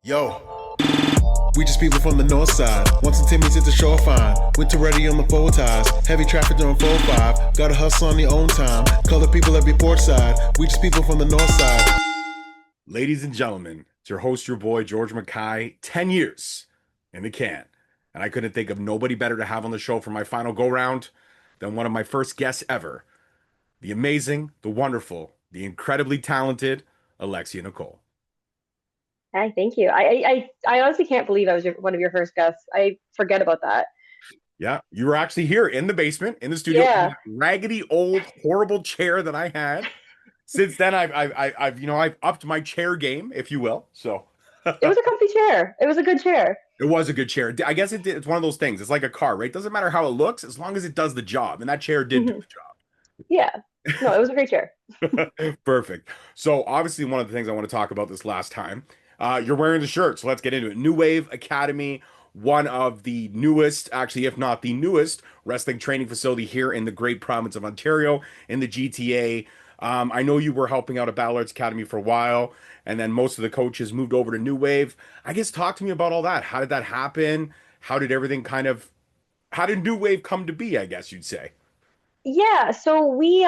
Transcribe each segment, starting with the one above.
Yo, we just people from the north side. Once and Timmy's at the shore fine. Winter ready on the four ties. Heavy traffic during 4-5. Gotta hustle on your own time. Color people every port side. We just people from the north side. Ladies and gentlemen, it's your host, your boy, George Mackay, 10 years in the can. And I couldn't think of nobody better to have on the show for my final go round than one of my first guests ever, the amazing, the wonderful, the incredibly talented Alexxia Nicole. Hi, thank you. I honestly can't believe I was one of your first guests. I forget about that. Yeah, you were actually here in the basement, in the studio, in Yeah, that raggedy old, horrible chair that I had. Since then, I've upped my chair game, if you will. So it was a comfy chair. It was a good chair. it was a good chair. I guess it's one of those things. It's like a car, right? Doesn't matter how it looks as long as it does the job. And that chair did do Mhm. the Yeah. No, it was a great chair. job. Perfect. So obviously, one of the things I want to talk about this last time, you're wearing the shirt. So let's get into it. New Wave Academy, one of the newest, actually, if not the newest, wrestling training facility here in the great province of Ontario in the GTA. I know you were helping out at Battle Arts Academy for a while, and then most of the coaches moved over to New Wave. I guess talk to me about all that. How did that happen? How did everything how did New Wave come to be, I guess you'd say? Yeah, so we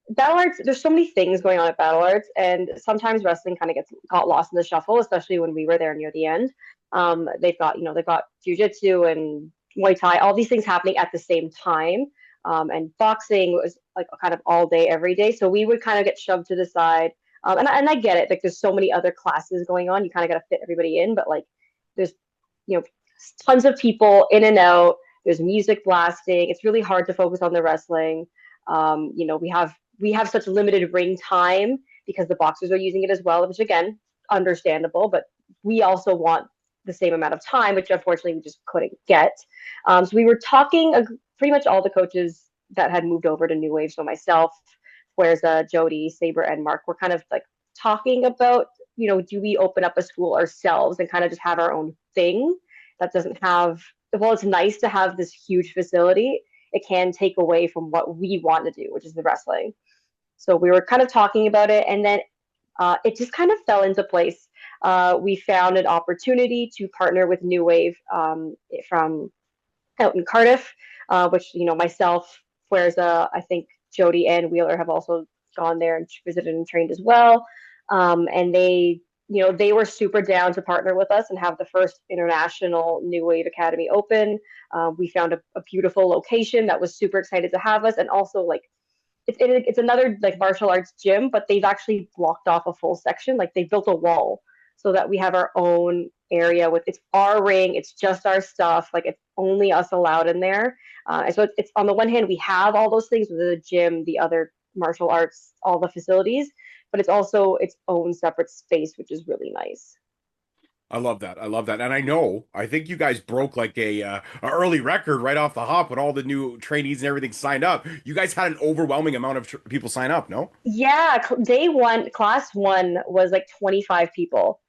Battle Arts, there's so many things going on at Battle Arts, and sometimes wrestling kind of gets got lost in the shuffle, especially when we were there near the end. They've got jujitsu and Muay Thai, all these things happening at the same time. And boxing was like kind of all day, every day. So we would kind of get shoved to the side. And I get it, like there's so many other classes going on. You kind of got to fit everybody in, but like there's you know tons of people in and out. There's music blasting. It's really hard to focus on the wrestling. We have such limited ring time because the boxers are using it as well, which again, understandable, but we also want the same amount of time, which unfortunately we just couldn't get. So we were talking, pretty much all the coaches that had moved over to New Wave, so myself, whereas Jody, Saber, and Mark were kind of like talking about, do we open up a school ourselves and kind of just have our own thing that doesn't have, well, it's nice to have this huge facility. It can take away from what we want to do, which is the wrestling. So we were kind of talking about it, and then it just kind of fell into place. We found an opportunity to partner with New Wave from out in Cardiff, which myself, whereas I think Jody and Wheeler have also gone there and visited and trained as well. And they were super down to partner with us and have the first international New Wave Academy open. We found a beautiful location that was super excited to have us, and also like it's another like martial arts gym, but they've actually blocked off a full section. Like they built a wall so that we have our own area with it's our ring, it's just our stuff. Like it's only us allowed in there. And so it's on the one hand we have all those things with the gym, the other martial arts, all the facilities, but it's also its own separate space, which is really nice. I love that. I love that. And I think you guys broke like a early record right off the hop when all the new trainees and everything signed up. You guys had an overwhelming amount of people sign up, no? Yeah, day one, class one was like 25 people.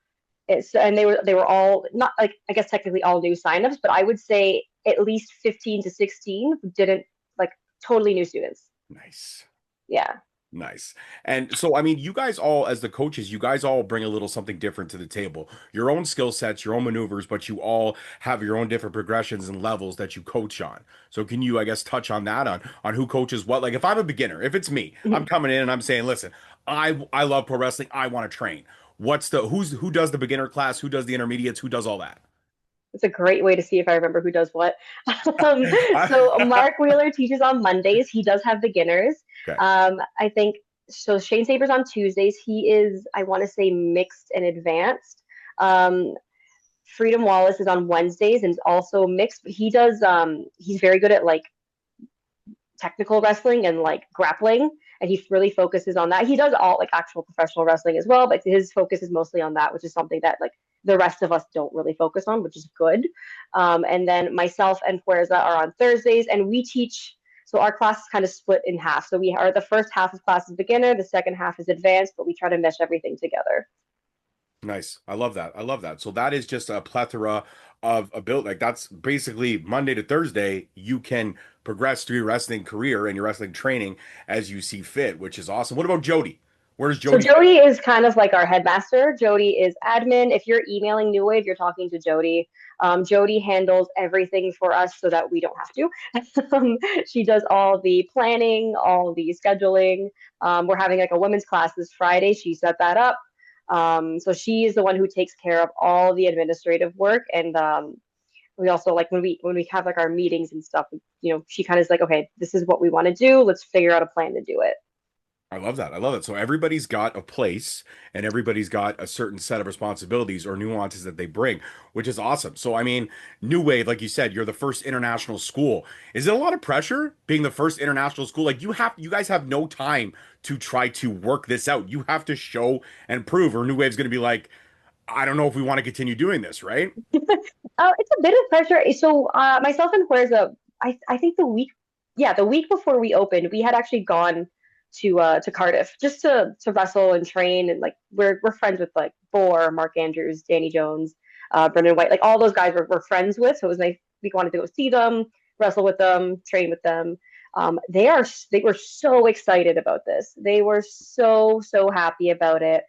And they were all not like I guess technically all new signups, but I would say at least 15 to 16 didn't like totally new students. Nice. Yeah. Nice. And so, I mean, you guys all, as the coaches, you guys all bring a little something different to the table. Your own skill sets, your own maneuvers, but you all have your own different progressions and levels that you coach on. So can you, I guess, touch on that on who coaches what? Like if I'm a beginner, if it's me, I'm Mhm. coming in and I'm saying, listen, I love pro wrestling. I want to train. Who does the beginner class? Who does the intermediates? Who does all that? It's a great way to see if I remember who does what. um, so Mark Wheeler teaches on Mondays. He does have beginners. Okay. I think so. Shane Saber's on Tuesdays. He is, I want to say, mixed and advanced. Um, Freedom Wallace is on Wednesdays and is also mixed, but he does he's very good at like technical wrestling and like grappling, and he really focuses on that. He does all like actual professional wrestling as well, but his focus is mostly on that, which is something that like the rest of us don't really focus on, which is good. And then myself and Fuerza are on Thursdays, and we teach. So our class is kind of split in half. So we are the first half of class is beginner, the second half is advanced, but we try to mesh everything together. Nice. I love that. I love that. So that is just a plethora of ability. Like that's basically Monday to Thursday, you can progress through your wrestling career and your wrestling training as you see fit, which is awesome. What about Jody? Where does So Jody fit? Jody is kind of like our headmaster. Jody is admin. If you're emailing New Wave, you're talking to Jody. Jody handles everything for us so that we don't have to. She does all the planning, all the scheduling. We're having like a women's class this Friday. She set that up. So she is the one who takes care of all the administrative work. And we also like when we have like our meetings and stuff, she kind of is like, okay, this is what we want to do. Let's figure out a plan to do it. I love that. I love it. So everybody's got a place and everybody's got a certain set of responsibilities or nuances that they bring, which is awesome. So, I mean, New Wave, like you said, you're the first international school. Is it a lot of pressure being the first international school? Like you guys have no time to try to work this out. You have to show and prove, or New Wave's going to be like, I don't know if we want to continue doing this, right? It's a bit of pressure. So myself and Huerza, I think the week before we opened, we had actually gone to Cardiff just to wrestle and train, and like we're friends with like Boar, Mark Andrews, Danny Jones, Brendan White, like all those guys we're friends with. So it was nice. We wanted to go see them, wrestle with them, train with them. They were so excited about this. They were so happy about it.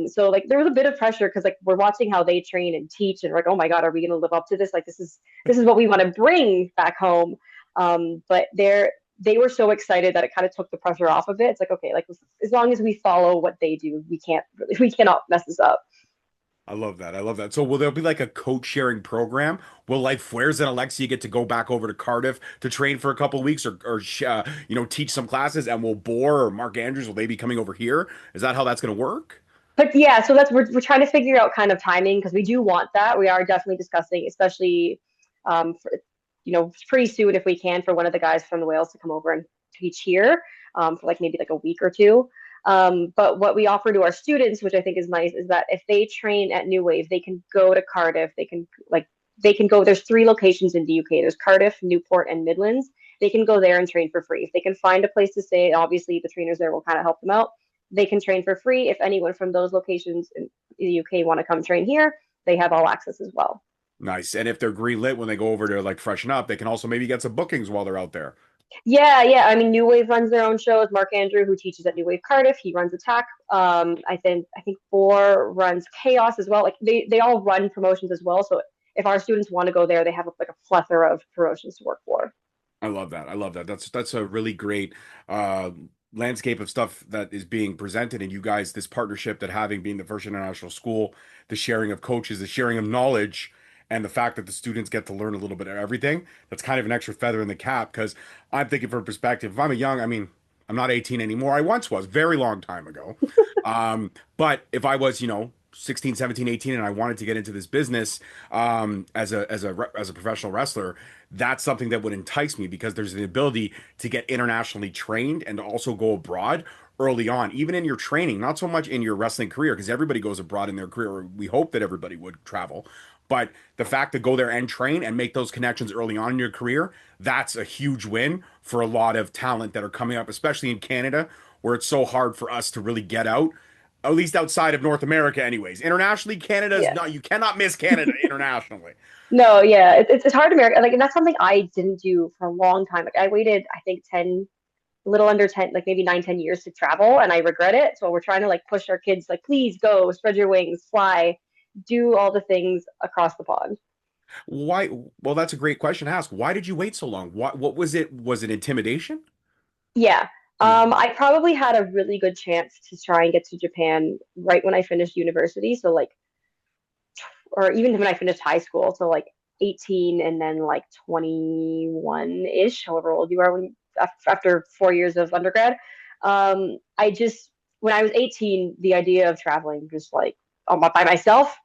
So like there was a bit of pressure because like we're watching how they train and teach, and we're like, oh my god, are we going to live up to this? Like this is what we want to bring back home. But they were so excited that it kind of took the pressure off of it. It's like, okay, like as long as we follow what they do, we cannot mess this up. I love that. I love that. So will there be like a coach sharing program? Will like Flares and Alexia get to go back over to Cardiff to train for a couple of weeks or teach some classes, and will Boar or Mark Andrews, will they be coming over here? Is that how that's going to work? But yeah, so we're trying to figure out kind of timing because we do want that. We are definitely discussing, especially for, pretty soon if we can, for one of the guys from the Wales to come over and teach here for like maybe like a week or two. But what we offer to our students, which I think is nice, is that if they train at New Wave, they can go to Cardiff. They can go. There's 3 locations in the UK. There's Cardiff, Newport, and Midlands. They can go there and train for free. If they can find a place to stay, obviously the trainers there will kind of help them out. They can train for free. If anyone from those locations in the UK want to come train here, they have all access as well. Nice. And if they're green lit when they go over to like freshen up, they can also maybe get some bookings while they're out there. Yeah, yeah. I mean, New Wave runs their own shows. Mark Andrew, who teaches at New Wave Cardiff, he runs Attack. I think Four runs Chaos as well. Like they all run promotions as well. So if our students want to go there, they have like a plethora of promotions to work for. I love that. I love that. That's a really great uh landscape of stuff that is being presented, and you guys, this partnership that having being the first international school, the sharing of coaches, the sharing of knowledge, and the fact that the students get to learn a little bit of everything, that's kind of an extra feather in the cap. Because I'm thinking from perspective, if I'm a young, I mean, I'm not 18 anymore. I once was, very long time ago. But if I was, 16, 17, 18, and I wanted to get into this business as a professional wrestler, that's something that would entice me because there's an ability to get internationally trained and to also go abroad early on, even in your training, not so much in your wrestling career, because everybody goes abroad in their career, or we hope that everybody would travel. But the fact to go there and train and make those connections early on in your career, that's a huge win for a lot of talent that are coming up, especially in Canada, where it's so hard for us to really get out, at least outside of North America, anyways. Internationally, Canada is Yeah. not, you cannot miss Canada internationally. No, yeah, it's hard to America. Like, and that's something I didn't do for a long time. Like, I waited, I think, 10, a little under 10, like maybe 9, 10 years to travel, and I regret it. So we're trying to like push our kids, like, please go, spread your wings, fly, do all the things across the pond. Why? Well, that's a great question to ask. Why did you wait so long? What was it? Was it intimidation? Yeah. Hmm. I probably had a really good chance to try and get to Japan right when I finished university. So like, or even when I finished high school. So like 18 and then like 21-ish, however old you are after 4 years of undergrad. I just, when I was 18, the idea of traveling just like by myself,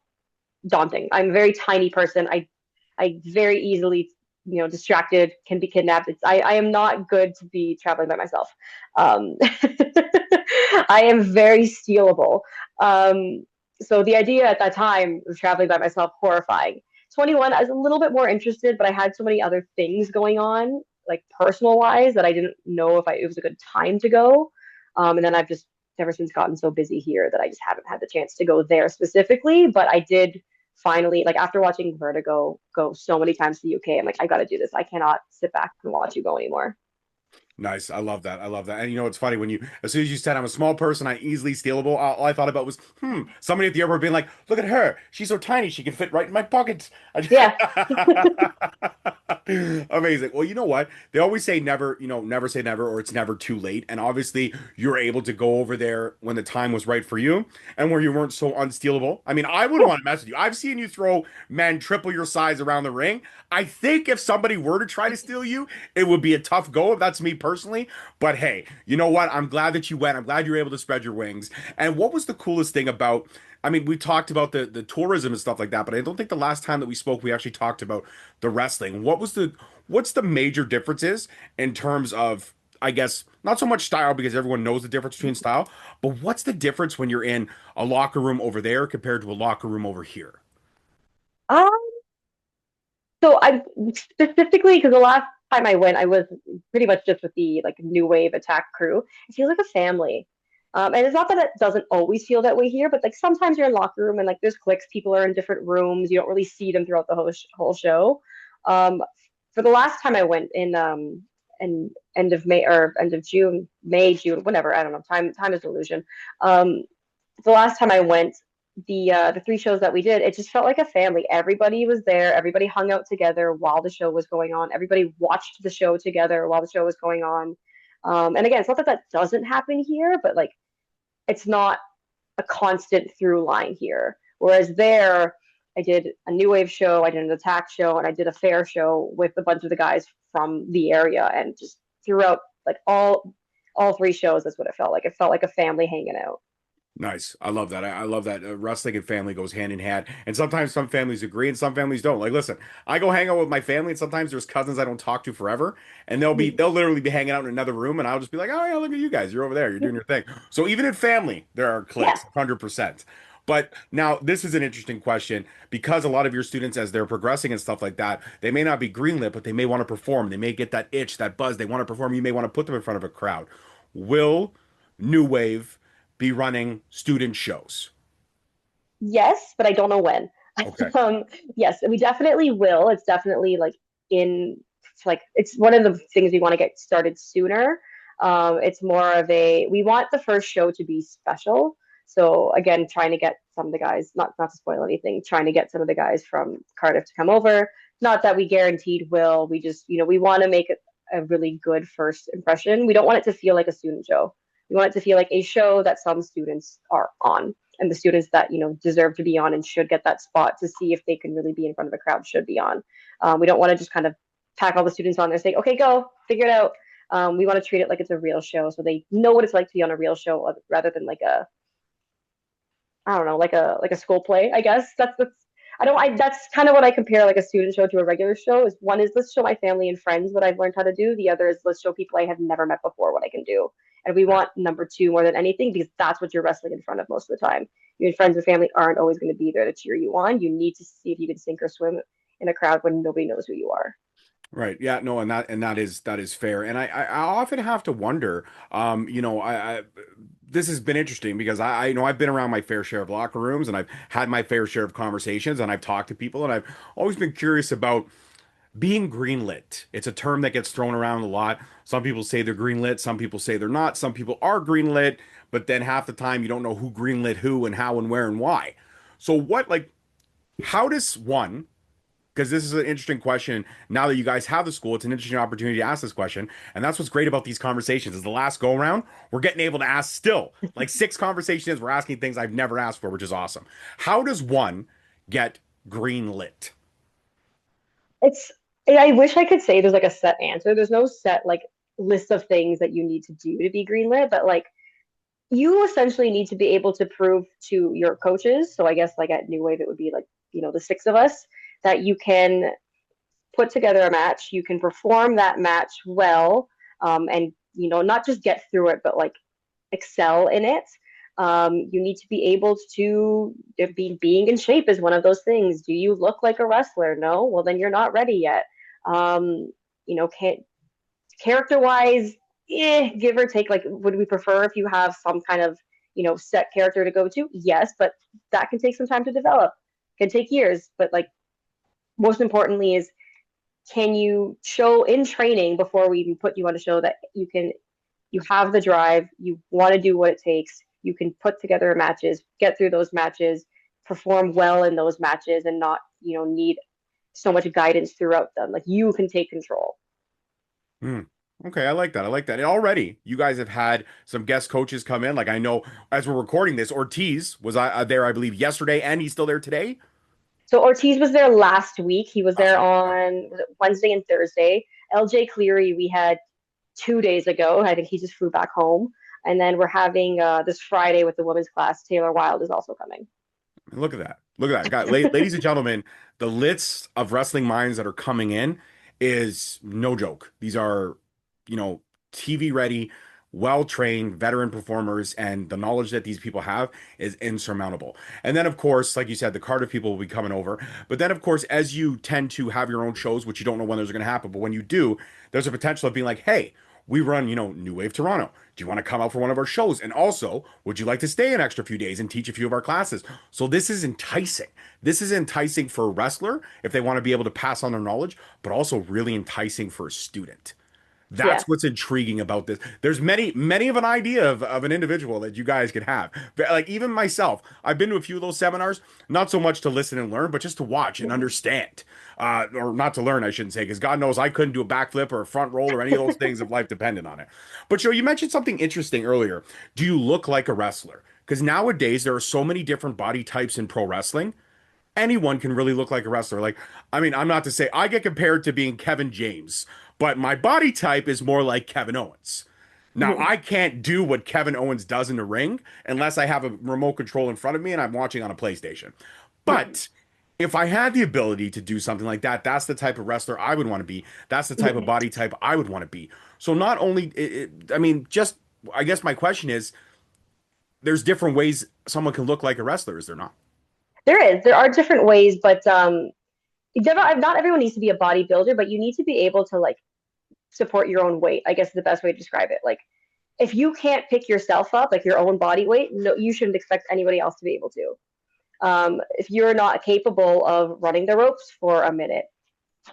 daunting. I'm a very tiny person. I very easily, distracted, can be kidnapped. I am not good to be traveling by myself. Um, I am very stealable. So the idea at that time of traveling by myself, horrifying. 21, I was a little bit more interested, but I had so many other things going on, like personal wise, that I didn't know if it was a good time to go. And then I've just ever since gotten so busy here that I just haven't had the chance to go there specifically. But I did finally, like after watching Vertigo go so many times to the UK, I'm like, I got to do this. I cannot sit back and watch you go anymore. Nice. I love that. I love that. And you know, it's funny when you, as soon as you said I'm a small person, I easily stealable. All I thought about was, somebody at the airport being like, "Look at her. She's so tiny. She can fit right in my pockets." Yeah. Amazing. Well, you know what? They always say never, never say never, or it's never too late. And obviously, you're able to go over there when the time was right for you and where you weren't so unstealable. I mean, I wouldn't want to mess with you. I've seen you throw men triple your size around the ring. I think if somebody were to try to steal you, it would be a tough go. If that's me personally. But hey, you know what? I'm glad that you went. I'm glad you were able to spread your wings. And what was the coolest thing about? I mean, we talked about the tourism and stuff like that, but I don't think the last time that we spoke, we actually talked about the wrestling. What's the major differences in terms of, I guess, not so much style because everyone knows the difference between style, but what's the difference when you're in a locker room over there compared to a locker room over here? Um, so I specifically because the last time I went, I was pretty much just with the like new wave attack crew. It feels like a family. And it's not that it doesn't always feel that way here, but like sometimes you're in locker room and like there's cliques, people are in different rooms, you don't really see them throughout the whole show. Um, for the last time I went in end of May or end of June, May, June, whatever, I don't know. Time is an illusion. Um, the last time I went, the three shows that we did, it just felt like a family. Everybody was there. Everybody hung out together while the show was going on. Everybody watched the show together while the show was going on. And again, it's not that that doesn't happen here, but like it's not a constant through line here. Whereas there, I did a new wave show, I did an attack show, and I did a fair show with a bunch of the guys from the area, and just throughout like all three shows, that's what it felt like. It felt like a family hanging out. Nice. I love that. I love that. Wrestling and family goes hand in hand. And sometimes some families agree and some families don't. Like, listen, I go hang out with my family, and sometimes there's cousins I don't talk to forever, and they'll literally be hanging out in another room, and I'll just be like, oh yeah, look at you guys. You're over there. You're doing your thing. So even in family, there are Yeah. cliques, 100%. But now this is an interesting question because a lot of your students, as they're progressing and stuff like that, they may not be greenlit, but they may want to perform. They may get that itch, that buzz. They want to perform. You may want to put them in front of a crowd. Will New Wave be running student shows? Yes, but I don't know when. Okay. um, yes, we definitely will. It's definitely like in like it's one of the things we want to get started sooner. It's more of a we want the first show to be special. So again, trying to get some of the guys, not to spoil anything, trying to get some of the guys from Cardiff to come over. Not that we guaranteed will. We just, we want to make a really good first impression. We don't want it to feel like a student show. We want it to feel like a show that some students are on, and the students that deserve to be on and should get that spot to see if they can really be in front of a crowd should be on. We don't want to just kind of pack all the students on there saying, okay, go figure it out. We want to treat it like it's a real show, so they know what it's like to be on a real show rather than like a, I don't know, like a school play. I guess that's I don't I that's kind of what I compare like a student show to a regular show. Is one is let's show my family and friends what I've learned how to do. The other is let's show people I have never met before what I can do. And we want number two more than anything because that's what you're wrestling in front of most of the time. Your friends and family aren't always going to be there to cheer you on. You need to see if you can sink or swim in a crowd when nobody knows who you are. Right. Yeah. No. And that is fair. And I often have to wonder. This has been interesting because I know I've been around my fair share of locker rooms and I've had my fair share of conversations and I've talked to people and I've always been curious about being greenlit. It's a term that gets thrown around a lot. Some people say they're greenlit. Some people say they're not. Some people are greenlit, but then half the time you don't know who greenlit who and how and where and why. So how does one? Because this is an interesting question. Now that you guys have the school, it's an interesting opportunity to ask this question. And that's what's great about these conversations is the last go around, we're getting able to ask still. Like six conversations, we're asking things I've never asked for, which is awesome. How does one get green lit? It's I wish I could say there's like a set answer. There's no set like list of things that you need to do to be greenlit, but like you essentially need to be able to prove to your coaches. So I guess like at New Wave, it would be like, the six of us that you can put together a match, you can perform that match well, and, not just get through it, but like excel in it. You need to be able to being in shape is one of those things. Do you look like a wrestler? No? Well, then you're not ready yet. Can't character wise, give or take, like, would we prefer if you have some kind of, set character to go to? Yes, but that can take some time to develop, can take years. But like, most importantly is can you show in training before we even put you on a show that you have the drive, you want to do what it takes, you can put together matches, get through those matches, perform well in those matches, and not need so much guidance throughout them. Like you can take control. Hmm. Okay, I like that. I like that. And already, you guys have had some guest coaches come in. Like I know, as we're recording this, Ortiz was there, I believe, yesterday, and he's still there today. So Ortiz was there last week. He was there Last week. on Wednesday and Thursday. LJ Cleary we had 2 days ago. I think he just flew back home. And then we're having this Friday with the women's class. Taylor Wilde is also coming. Look at that. Look at that. God, ladies and gentlemen, the list of wrestling minds that are coming in is no joke. These are, TV ready, well-trained veteran performers, and the knowledge that these people have is insurmountable. And then, of course, like you said, the Cardiff people will be coming over. But then, of course, as you tend to have your own shows, which you don't know when those are going to happen, but when you do, there's a potential of being like, hey, we run, New Wave Toronto. Do you want to come out for one of our shows? And also, would you like to stay an extra few days and teach a few of our classes? So this is enticing. This is enticing for a wrestler if they want to be able to pass on their knowledge, but also really enticing for a student. That's Yeah. what's intriguing about this. There's many of an idea of an individual that you guys could have. Like even myself, I've been to a few of those seminars, not so much to listen and learn, but just to watch and understand. Or not to learn, I shouldn't say, because God knows I couldn't do a backflip or a front roll or any of those things if life depended on it. But Joe, you mentioned something interesting earlier. Do you look like a wrestler? Because nowadays there are so many different body types in pro wrestling. Anyone can really look like a wrestler. Like, I mean, I'm not to say I get compared to being Kevin James, but my body type is more like Kevin Owens. Now, I can't do what Kevin Owens does in the ring unless I have a remote control in front of me and I'm watching on a PlayStation. But if I had the ability to do something like that, that's the type of wrestler I would want to be. That's the type of body type I would want to be. So not only, I mean, just I guess my question is, there's different ways someone can look like a wrestler, is there not? There are different ways, but not everyone needs to be a bodybuilder, but you need to be able to like support your own weight. I guess is the best way to describe it. Like if you can't pick yourself up, like your own body weight, no, you shouldn't expect anybody else to be able to. If you're not capable of running the ropes for a minute,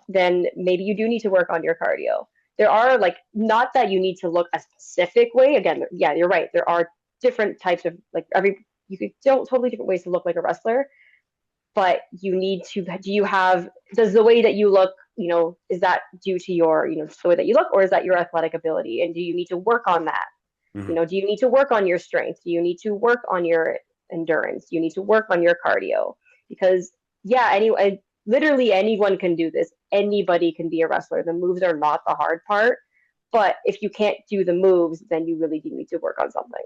then maybe you do need to work on your cardio. There are like not that you need to look a specific way. Again, yeah, you're right. There are different types of like every you could don't totally different ways to look like a wrestler, but you need to do you have does the way that you look, is that due to your, the way that you look, or is that your athletic ability? And do you need to work on that? Mhm. Do you need to work on your strength? Do you need to work on your endurance? Do you need to work on your cardio? Because yeah, literally anyone can do this. Anybody can be a wrestler. The moves are not the hard part. But if you can't do the moves, then you really do need to work on something.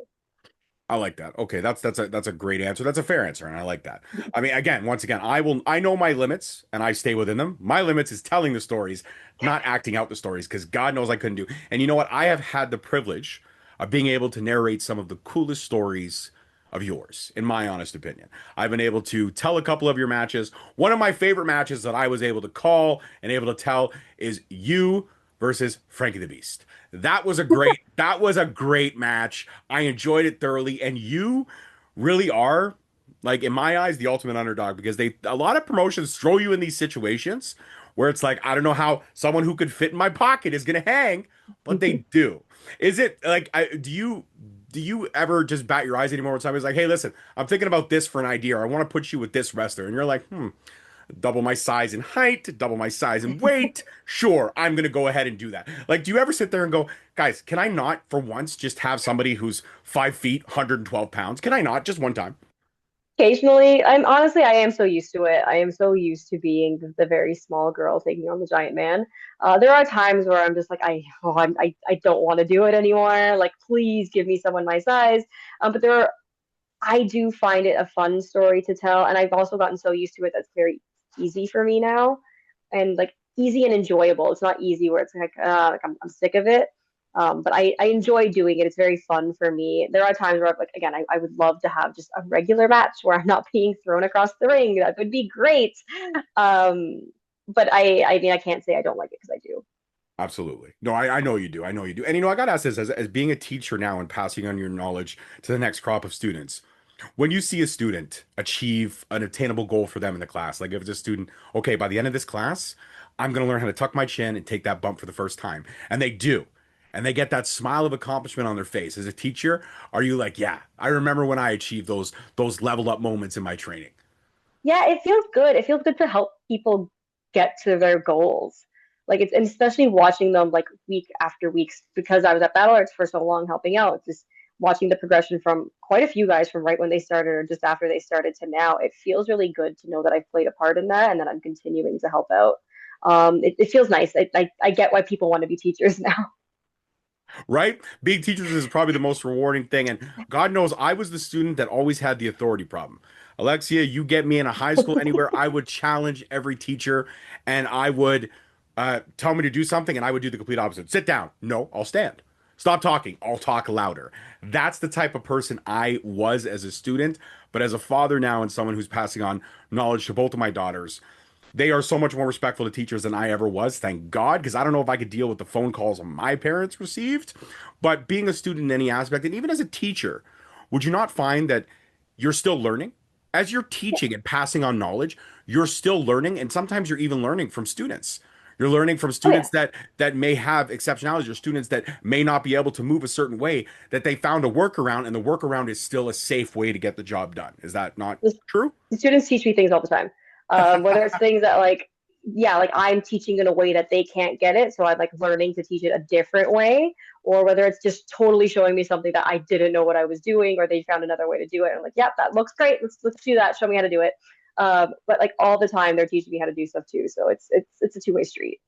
I like that. Okay, that's a great answer. That's a fair answer, and I like that. I mean, again, once again, I know my limits and I stay within them. My limits is telling the stories, not acting out the stories, because God knows I couldn't do. And you know what? I have had the privilege of being able to narrate some of the coolest stories of yours, in my honest opinion. I've been able to tell a couple of your matches. One of my favorite matches that I was able to call and able to tell is you versus Frankie the Beast. That was a great match. I enjoyed it thoroughly, and you really are, like in my eyes, the ultimate underdog because a lot of promotions throw you in these situations where it's like I don't know how someone who could fit in my pocket is gonna hang, but they do. Is it like do you ever just bat your eyes anymore when somebody's like, hey, listen, I'm thinking about this for an idea, or I want to put you with this wrestler, and you're like, double my size and height, double my size and weight. Sure, I'm gonna go ahead and do that. Like, do you ever sit there and go, guys, can I not for once just have somebody who's 5 feet, 112 pounds? Can I not just one time? Occasionally, I am so used to it. I am so used to being the very small girl taking on the giant man. There are times where I'm just like, I don't want to do it anymore. Like, please give me someone my size. But I do find it a fun story to tell, and I've also gotten so used to it that's very easy for me now, and like easy and enjoyable. It's not easy where it's like I'm sick of it. But I enjoy doing it. It's very fun for me. There are times where, like, again, I would love to have just a regular match where I'm not being thrown across the ring. That would be great. Um, but I mean, I can't say I don't like it because I do. Absolutely. No, I know you do. I know you do. And I got to ask this as being a teacher now and passing on your knowledge to the next crop of students. When you see a student achieve an attainable goal for them in the class, like if it's a student, okay, by the end of this class, I'm going to learn how to tuck my chin and take that bump for the first time. And they do. And they get that smile of accomplishment on their face. As a teacher, are you like, yeah, I remember when I achieved those level up moments in my training. Yeah, it feels good. It feels good to help people get to their goals. Like it's and especially watching them like week after week because I was at Battle Arts for so long helping out, just watching the progression from quite a few guys from right when they started or just after they started to now. It feels really good to know that I've played a part in that and that I'm continuing to help out. It feels nice. I get why people want to be teachers now. Right? Being teachers is probably the most rewarding thing. And God knows I was the student that always had the authority problem. Alexia, you get me in a high school anywhere, I would challenge every teacher and I would tell me to do something and I would do the complete opposite. Sit down. No, I'll stand. Stop talking. I'll talk louder. That's the type of person I was as a student. But as a father now and someone who's passing on knowledge to both of my daughters, they are so much more respectful to teachers than I ever was, thank God, because I don't know if I could deal with the phone calls my parents received. But being a student in any aspect, and even as a teacher, would you not find that you're still learning? As you're teaching and passing on knowledge, you're still learning, and sometimes you're even learning from students. You're learning from Oh yeah. students that may have exceptionalities, or students that may not be able to move a certain way, that they found a workaround, and the workaround is still a safe way to get the job done. Is that not true? The students teach me things all the time. Whether it's things that like, yeah, like I'm teaching in a way that they can't get it, so I'm like learning to teach it a different way, or whether it's just totally showing me something that I didn't know what I was doing, or they found another way to do it. And I'm like, yep, that looks great. Let's do that. Show me how to do it. But like all the time, they're teaching me how to do stuff too. So it's a two-way street.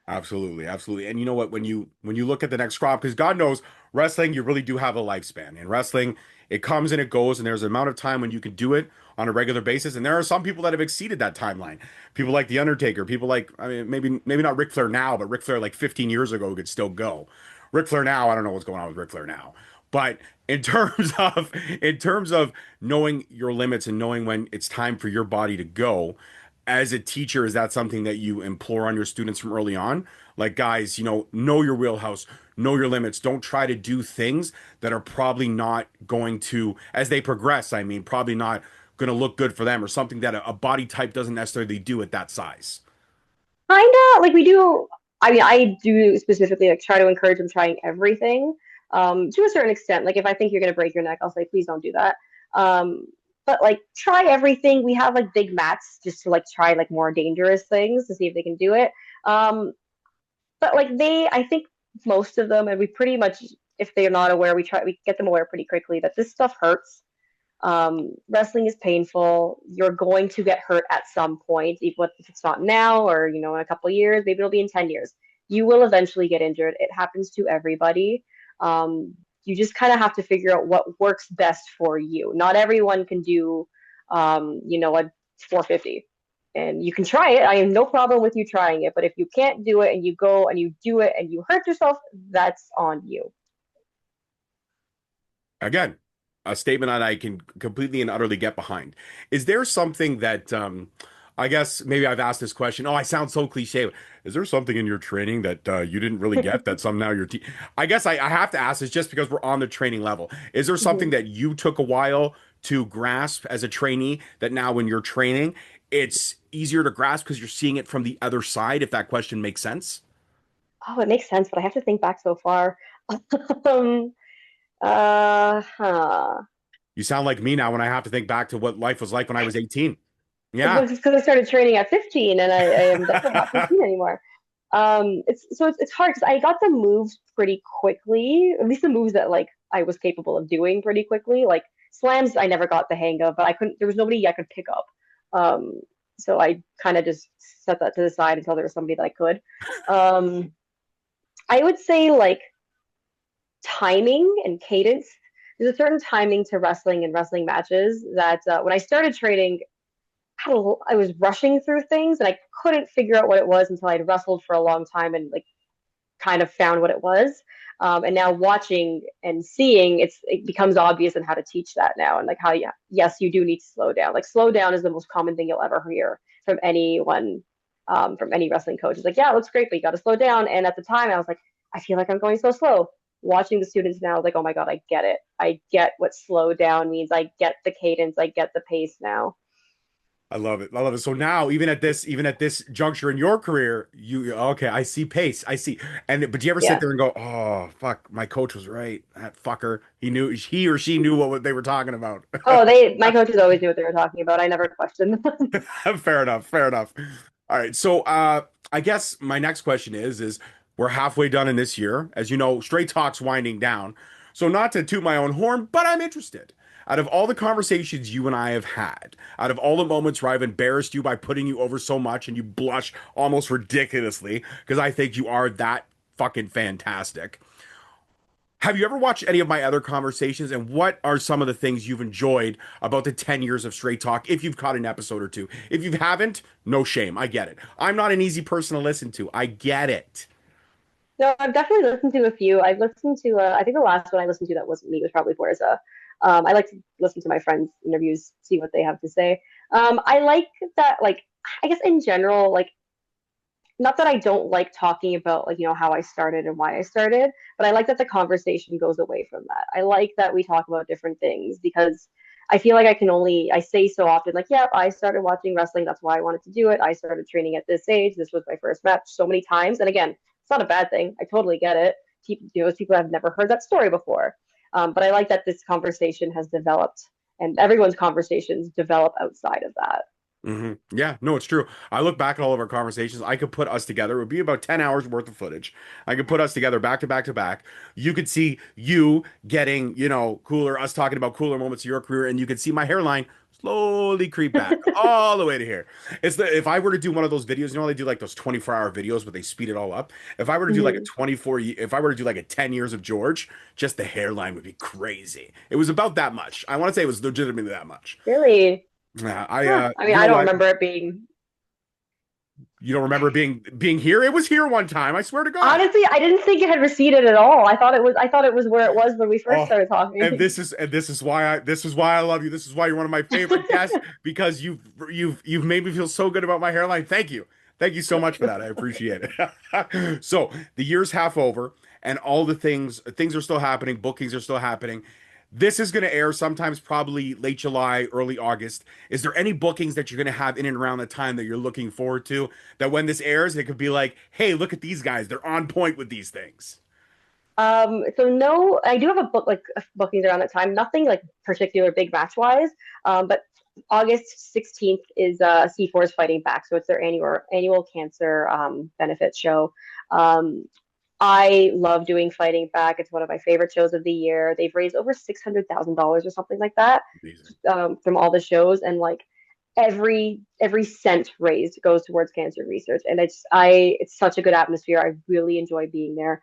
Absolutely, absolutely. And you know what? When you look at the next crop, because God knows wrestling, you really do have a lifespan. In wrestling, it comes and it goes, and there's an amount of time when you can do it on a regular basis. And there are some people that have exceeded that timeline. People like The Undertaker, people like, I mean, maybe not Ric Flair now, but Ric Flair like 15 years ago could still go. Ric Flair now, I don't know what's going on with Ric Flair now. But in terms of knowing your limits and knowing when it's time for your body to go, as a teacher, is that something that you implore on your students from early on? Like, guys, know your wheelhouse, know your limits. Don't try to do things that are probably not going to, as they progress, I mean, probably not going to look good for them, or something that a body type doesn't necessarily do at that size. Kinda like we do. I mean, I do specifically like try to encourage them trying everything, to a certain extent. Like if I think you're gonna break your neck, I'll say, please don't do that. Um, but like try everything. We have like big mats just to like try like more dangerous things to see if they can do it. Um, but like I think most of them, and we pretty much, if they're not aware, we get them aware pretty quickly that this stuff hurts. Wrestling is painful. You're going to get hurt at some point, even if it's not now or in a couple of years, maybe it'll be in 10 years. You will eventually get injured. It happens to everybody. Um, you just kind of have to figure out what works best for you. Not everyone can do, a 450. And you can try it. I have no problem with you trying it. But if you can't do it and you go and you do it and you hurt yourself, that's on you. Again, a statement that I can completely and utterly get behind. Is there something that, I guess maybe I've asked this question. Oh, I sound so cliche. Is there something in your training that you didn't really get that somehow I guess I have to ask this just because we're on the training level. Is there something Mhm. that you took a while to grasp as a trainee that now when you're training, it's easier to grasp because you're seeing it from the other side, if that question makes sense? Oh, it makes sense, but I have to think back so far. um, huh. You sound like me now when I have to think back to what life was like when I was 18. Well, Yeah. just because I started training at 15 and I am definitely not 15 anymore. It's hard because I got the moves pretty quickly, at least the moves that like I was capable of doing pretty quickly. Like slams, I never got the hang of, but I couldn't. There was nobody I could pick up. Um, so I kind of just set that to the side until there was somebody that I could. Um, I would say like timing and cadence. There's a certain timing to wrestling and wrestling matches that when I started training, I was rushing through things and I couldn't figure out what it was until I'd wrestled for a long time and like kind of found what it was. And now watching and seeing, it becomes obvious in how to teach that now and like how yes, you do need to slow down. Like slow down is the most common thing you'll ever hear from anyone, from any wrestling coach. It's like, yeah, it looks great, but you got to slow down. And at the time, I was like, I feel like I'm going so slow. Watching the students now, like, oh my god, I get it. I get what slow down means. I get the cadence. I get the pace now. I love it. I love it. So now, even at this juncture in your career, okay, I see pace. I see. But do you ever sit Yeah. there and go, "Oh, fuck, my coach was right. That fucker. He or she knew what they were talking about." Oh, my coaches always knew what they were talking about. I never questioned them. Fair enough. Fair enough. All right. So, I guess my next question is we're halfway done in this year. As you know, Straight Talk's winding down. So, not to toot my own horn, but I'm interested. Out of all the conversations you and I have had, out of all the moments where I've embarrassed you by putting you over so much and you blush almost ridiculously because I think you are that fucking fantastic. Have you ever watched any of my other conversations, and what are some of the things you've enjoyed about the 10 years of Straight Talk if you've caught an episode or two? If you haven't, no shame. I get it. I'm not an easy person to listen to. I get it. No, I've definitely listened to a few. I've listened to, I think the last one I listened to that wasn't me was probably Forza. I like to listen to my friends' interviews, see what they have to say. I like that, like, I guess in general, like, not that I don't like talking about, like, how I started and why I started, but I like that the conversation goes away from that. I like that we talk about different things because I feel like I say so often, like, yeah, I started watching wrestling. That's why I wanted to do it. I started training at this age. This was my first match so many times. And again, it's not a bad thing. I totally get it. People have never heard that story before. But I like that this conversation has developed and everyone's conversations develop outside of that. Yeah, no, it's true. I look back at all of our conversations. I could put us together. It would be about 10 hours worth of footage. I could put us together back to back to back. You could see you getting, cooler, us talking about cooler moments of your career, and you could see my hairline slowly creep back all the way to here. If I were to do one of those videos, they do like those 24-hour videos, but they speed it all up. If I were to do like a Mm-hmm. 24, if I were to do like a 10 years of George, just the hairline would be crazy. It was about that much. I want to say it was legitimately that much. Really? Yeah, Huh. I mean, you I know don't what? remember it being. You don't remember being here? It was here one time. I swear to God. Honestly, I didn't think it had receded at all. I thought it was where it was when we first Oh, started and talking. this is why I love you. This is why you're one of my favorite guests because you've made me feel so good about my hairline. Thank you. Thank you so much for that. I appreciate it. So the year's half over, and all the things are still happening. Bookings are still happening. This is going to air sometimes probably late July, early August. Is there any bookings that you're going to have in and around the time that you're looking forward to? That when this airs, it could be like, hey, look at these guys. They're on point with these things. So no, I do have a bookings around that time. Nothing like particular big match wise. But August 16th is C4 is fighting back, so it's their annual cancer benefit show. Um, I love doing Fighting Back. It's one of my favorite shows of the year. They've raised over $600,000 or something like that Amazing. from all the shows, and like every cent raised goes towards cancer research. And it's such a good atmosphere. I really enjoy being there.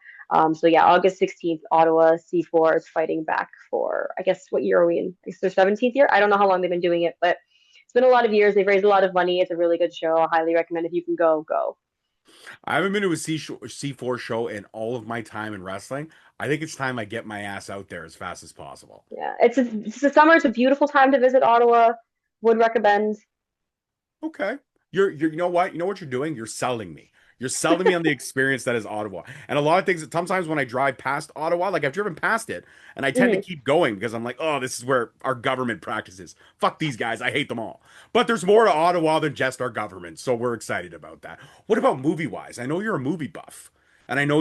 So yeah, August 16th, Ottawa C4 is fighting back for, I guess, what year are we in? It's their 17th year. I don't know how long they've been doing it, but it's been a lot of years. They've raised a lot of money. It's a really good show. I highly recommend if you can go. I haven't been to a C4 show in all of my time in wrestling. I think it's time I get my ass out there as fast as possible. Yeah, it's a summer. It's a beautiful time to visit Ottawa. Would recommend. Okay. You know what? You know what you're doing? You're selling me. You're selling me on the experience that is Ottawa. And a lot of things sometimes when I drive past Ottawa, like I've driven past it, and I tend to Mhm. keep going because I'm like, oh, this is where our government practices. Fuck these guys. I hate them all. But there's more to Ottawa than just our government. So we're excited about that. What about movie wise? I know you're a movie buff. And I know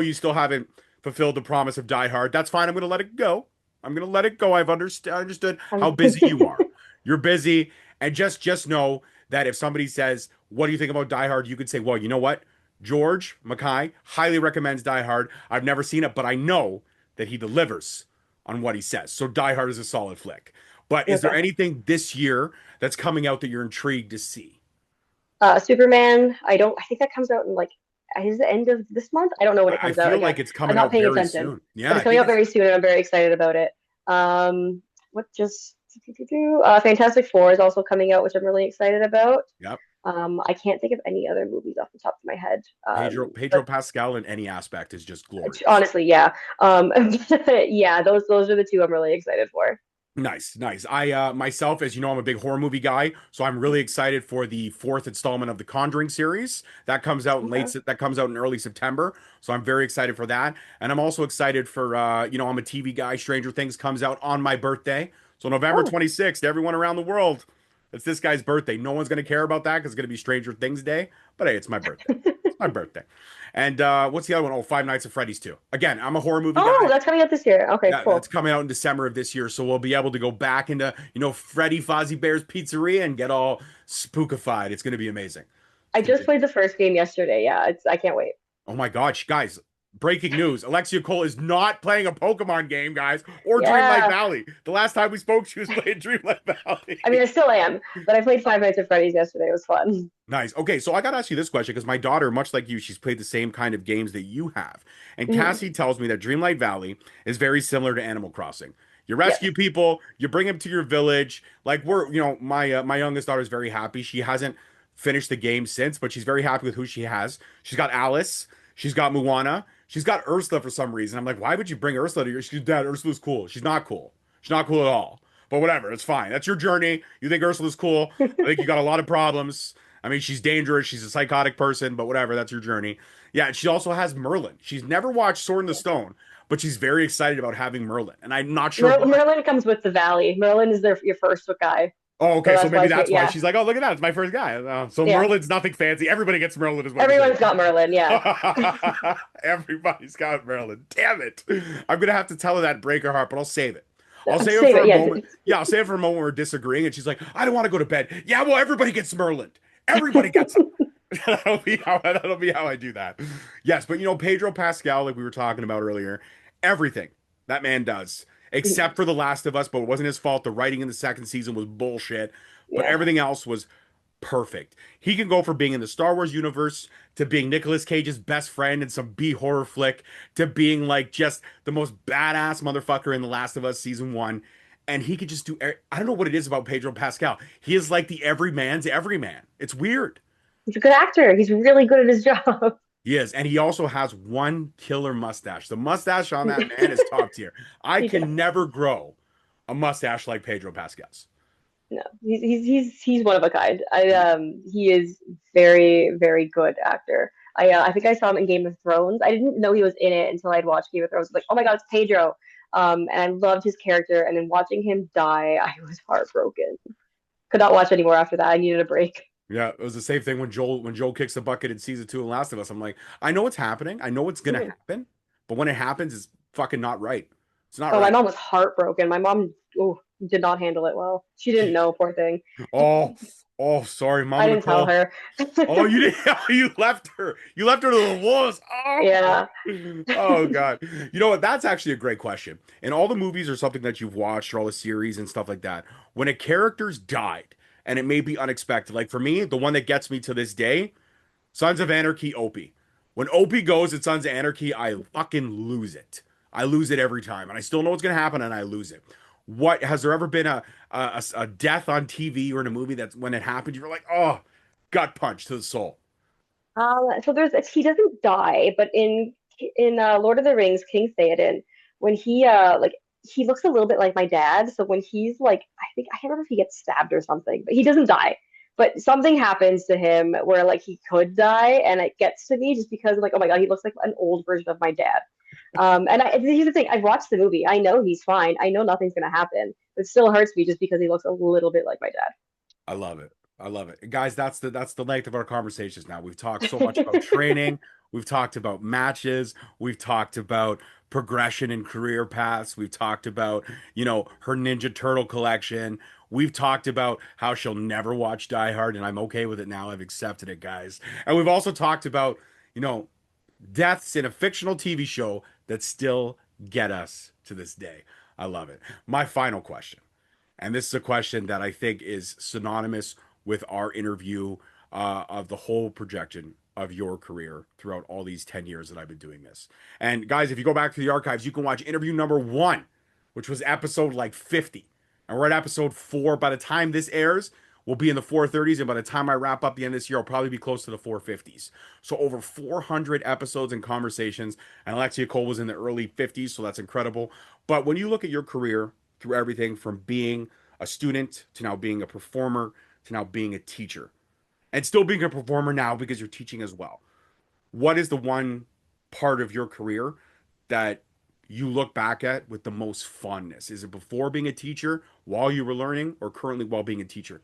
you still haven't fulfilled the promise of Die Hard. That's fine. I'm gonna let it go. I'm gonna let it go. I've understood how busy you are. You're busy. And just know that if somebody says, "What do you think about Die Hard?" you could say, "Well, you know what? George Mackay highly recommends Die Hard. I've never seen it, but I know that he delivers on what he says. So Die Hard is a solid flick." But is there Okay. anything this year that's coming out that you're intrigued to see? Superman. I think that comes out in like is the end of this month. I don't know when it I comes out feel again. like it's I'm coming not out paying very attention, soon. Yeah, but it's I coming think out it's very soon, and I'm very excited about it. What just Fantastic Four is also coming out, which I'm really excited about. yep. I can't think of any other movies off the top of my head. Pedro But Pascal in any aspect is just glorious. honestly, yeah. Yeah, those are the two I'm really excited for. Nice, nice. I myself, as you know, I'm a big horror movie guy, so I'm really excited for the fourth installment of the Conjuring series that comes out in Okay. that comes out in early September. So I'm very excited for that, and I'm also excited for I'm a TV guy. Stranger Things comes out on my birthday, so November Oh, 26th. Everyone around the world, It's this guy's birthday. No one's gonna care about that because it's gonna be Stranger Things Day. But hey, it's my birthday. It's my birthday. And what's the other one? Oh, Five Nights at Freddy's 2. Again, I'm a horror movie Oh, guy. that's coming out this year. Okay, Yeah, that's cool. coming out in December of this year, so we'll be able to go back into, Freddy Fozzie Bear's Pizzeria and get all spookified. It's gonna be amazing. It's I gonna just be played the first game yesterday. Yeah, I can't wait. Oh my gosh, guys. Breaking news. Alexxia Cole is not playing a Pokemon game, guys, or Dreamlight Yeah. Valley. The last time we spoke, she was playing Dreamlight Valley. I mean, I still am, but I played Five Nights at Freddy's yesterday. It was fun. Nice. Okay, so I got to ask you this question because my daughter, much like you, she's played the same kind of games that you have. And Mhm. Cassie tells me that Dreamlight Valley is very similar to Animal Crossing. You Yes. rescue people, you bring them to your village. Like my youngest daughter is very happy. She hasn't finished the game since, but she's very happy with who she has. She's got Alice, she's got Moana, she's got Ursula for some reason. I'm like, why would you bring Ursula to your? She's Dad. Ursula's cool. She's not cool. She's not cool at all. But whatever, it's fine. That's your journey. You think Ursula's cool. I think you got a lot of problems. I mean, she's dangerous. She's a psychotic person, but whatever. That's your journey. Yeah, and she also has Merlin. She's never watched Sword in the Stone, but she's very excited about having Merlin, and I'm not sure why. Merlin comes with the Valley. Merlin is your first guy, Oh, so okay. So that's why maybe that's why yeah, she's like, oh, look at that. It's my first guy. So yeah. Merlin's nothing fancy. Everybody gets Merlin, is what you're Everyone's got Merlin. Yeah. saying. Everybody's got Merlin. Damn it. I'm gonna have to tell her that, break her heart, but I'll save it. I'll save it Save for it. a Yeah. moment. Yeah, I'll save it for a moment where we're disagreeing, and she's like, I don't want to go to bed. Yeah, well, everybody gets Merlin. Everybody gets him. That'll be how I do that. Yes, but Pedro Pascal, like we were talking about earlier, everything that man does, except for The Last of Us, but it wasn't his fault. The writing in the second season was bullshit, but Yeah. everything else was perfect. He can go from being in the Star Wars universe to being Nicolas Cage's best friend in some B horror flick to being like just the most badass motherfucker in The Last of Us season one. And he could just do, I don't know what it is about Pedro Pascal. He is like the everyman's everyman. It's weird. He's a good actor. He's really good at his job. He is. And he also has one killer mustache. The mustache on that man is top tier. I He does. can never grow a mustache like Pedro Pascal's. No, he's one of a kind. He is very good actor. I think I saw him in Game of Thrones. I didn't know he was in it until I'd watched Game of Thrones. I was like, oh my God, it's Pedro. And I loved his character. And then watching him die, I was heartbroken. Could not watch anymore after that. I needed a break. Yeah, it was the same thing when Joel kicks the bucket in season two of Last of Us. I'm like, I know what's happening. I know what's gonna Mhm. happen, but when it happens, it's fucking not right. It's not Oh, my right. mom was heartbroken. My mom, oh, did not handle it well. She didn't know, poor thing. Oh, oh, sorry, I Mama didn't tell Nicole. her. Oh, you didn't. You left her. You left her to the wolves. Oh, Yeah. oh God. You know what? That's actually a great question. In all the movies or something that you've watched or all the series and stuff like that, when a character's died and it may be unexpected, like for me, the one that gets me to this day, Sons of Anarchy, Opie. When Opie goes at Sons of Anarchy, I fucking lose it. I lose it every time, and I still know what's gonna happen, and I lose it. What has there ever been a death on TV or in a movie that when it happened, you were like, oh, gut punch to the soul. So he doesn't die, but in Lord of the Rings, King Theoden, when he looks a little bit like my dad. So when he's like, I can't remember if he gets stabbed or something, but he doesn't die. But something happens to him where like he could die, and it gets to me just because I'm like, oh my God, he looks like an old version of my dad. Here's the thing: I've watched the movie. I know he's fine. I know nothing's gonna happen. It still hurts me just because he looks a little bit like my I love it. I love it. Guys, that's the length of our conversations now. We've talked so much about dad. training, we've talked about matches, we've talked about progression in career paths, we've talked about, her Ninja Turtle collection. We've talked about how she'll never watch Die Hard, and I'm okay with it now. I've accepted it, guys. And we've also talked about, you know, deaths in a fictional TV show that still get us to this day. I love it. My final question. And this is a question that I think is synonymous with our interview of the whole projection of your career throughout all these 10 years that I've been doing this. And guys, if you go back to the archives, you can watch interview number one, which was episode like 50. And we're at episode four. By the time this airs, we'll be in the 430s. And by the time I wrap up the end of this year, I'll probably be close to the 450s. So over 400 episodes and conversations. And Alexxia Cole was in the early 50s. So that's incredible. But when you look at your career, through everything from being a student to now being a performer to now being a teacher and still being a performer now because you're teaching as well. What is the one part of your career that you look back at with the most fondness? Is it before being a teacher, while you were learning, or currently while being a teacher?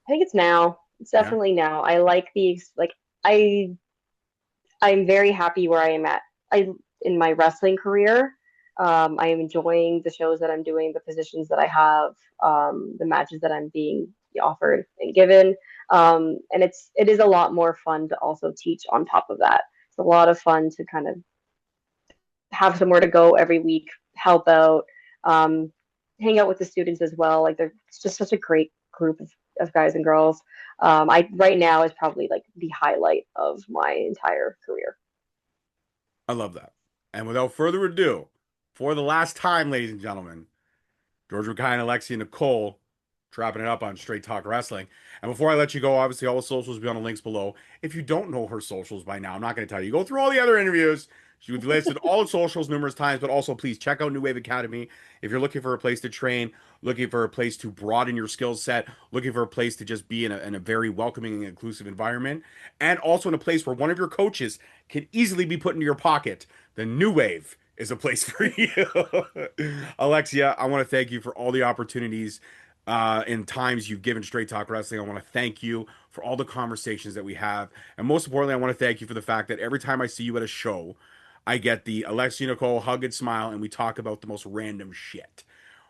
I think it's now. It's Yeah. definitely now. I like these like I I'm very happy where I am at. I in my wrestling career. I am enjoying the shows that I'm doing, the positions that I have, the matches that I'm being offered and given. And it is a lot more fun to also teach on top of that. It's a lot of fun to kind of have somewhere to go every week, help out, um, hang out with the students as well. Like they're it's just such a great group of guys and girls. I right now is probably like the highlight of my entire career. I love that. And without further ado, for the last time, ladies and gentlemen, George Rakai and Alexxia Nicole wrapping it up on Straight Talk Wrestling. And before I let you go, obviously all the socials will be on the links below. If you don't know her socials by now, I'm not going to tell you. Go through all the other interviews. She was listed all the socials numerous times, but also please check out New Wave Academy. If you're looking for a place to train, looking for a place to broaden your skill set, looking for a place to just be in a very welcoming and inclusive environment, and also in a place where one of your coaches can easily be put into your pocket, the New Wave is a place for you. Alexxia, I want to thank you for all the opportunities in times you've given Straight Talk Wrestling. I want to thank you for all the conversations that we have. And most importantly, I want to thank you for the fact that every time I see you at a show, I get the Alexxia Nicole hug and smile, and we talk about the most random shit,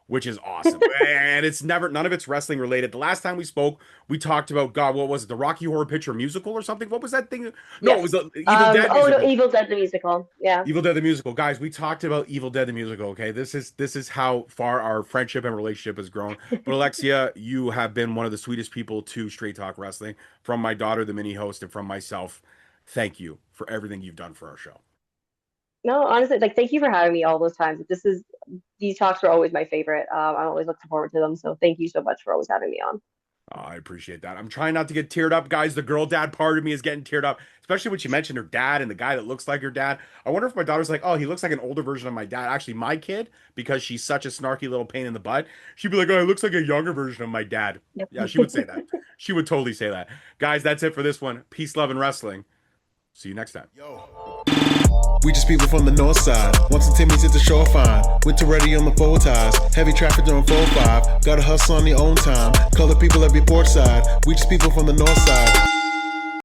which is awesome. And it's never, none of it's wrestling related. The last time we spoke, we talked about, God, what was it? The Rocky Horror Picture Musical or something? What was that thing? No, it was the Evil Dead Oh no, musical. Evil Dead the musical. Yeah. Evil Dead the musical, guys. We talked about Evil Dead the musical. Okay, this is how far our friendship and relationship has grown. But Alexxia, you have been one of the sweetest people to Straight Talk Wrestling. From my daughter, the mini host, and from myself, thank you for everything you've done for our show. No, honestly, like thank you for having me all those times. These talks are always my favorite. I always look forward to them. So thank you so much for always having me on. I appreciate that. I'm trying not to get teared up, guys. The girl dad part of me is getting teared up, especially when she mentioned her dad and the guy that looks like her dad. I wonder if my daughter's like, oh, he looks like an older version of my dad. Actually, my kid, because she's such a snarky little pain in the butt, she'd be like, oh, he looks like a younger version of my dad. Yep. Yeah, she would say that. She would totally say that. Guys, that's it for this one. Peace, love, and wrestling. See you next time. Yo. We just people from the north side. Once and Timmy's at the shore fine. Winter ready on the full ties. Heavy traffic during 4-5. Gotta hustle on your own time. Color people every port side. We just people from the north side.